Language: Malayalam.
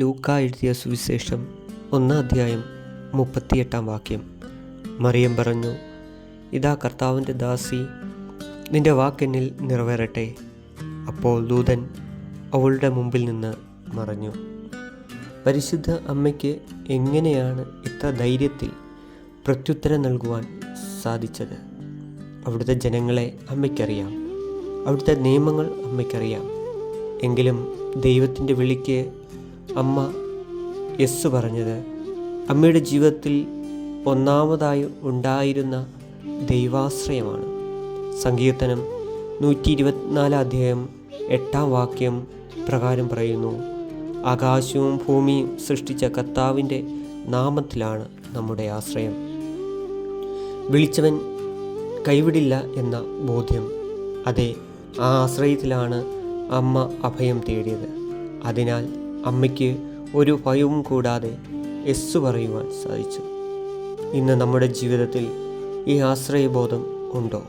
ലൂക്കാ എഴുതിയ സുവിശേഷം 1 അധ്യായം 38 മറിയം പറഞ്ഞു, ഇതാ കർത്താവിൻ്റെ ദാസി, നിന്റെ വാക്കെന്നിൽ നിറവേറട്ടെ. അപ്പോൾ ദൂതൻ അവളുടെ മുമ്പിൽ നിന്ന് മറഞ്ഞു. പരിശുദ്ധ അമ്മയ്ക്ക് എങ്ങനെയാണ് ഇത്ര ധൈര്യത്തിൽ പ്രത്യുത്തരം നൽകുവാൻ സാധിച്ചത്? അവിടുത്തെ ജനങ്ങളെ അമ്മയ്ക്കറിയാം, അവിടുത്തെ നിയമങ്ങൾ അമ്മയ്ക്കറിയാം. എങ്കിലും ദൈവത്തിൻ്റെ വിളിക്ക് അമ്മ യെസ് പറഞ്ഞത് അമ്മയുടെ ജീവിതത്തിൽ ഒന്നാമതായി ഉണ്ടായിരുന്ന ദൈവാശ്രയമാണ്. സങ്കീർത്തനം 124 അധ്യായം 8 പ്രകാരം പറയുന്നു, ആകാശവും ഭൂമിയും സൃഷ്ടിച്ച കർത്താവിൻ്റെ നാമത്തിലാണ് നമ്മുടെ ആശ്രയം. വിളിച്ചവൻ കൈവിടില്ല എന്ന ബോധ്യം, അതെ, ആ ആശ്രയത്തിലാണ് അമ്മ അഭയം തേടിയത്. അതിനാൽ അമ്മയ്ക്ക് ഒരു ഭയവും കൂടാതെ യെസ് പറയുവാൻ സാധിച്ചു. ഇന്ന് നമ്മുടെ ജീവിതത്തിൽ ഈ ആശ്രയബോധം ഉണ്ടോ?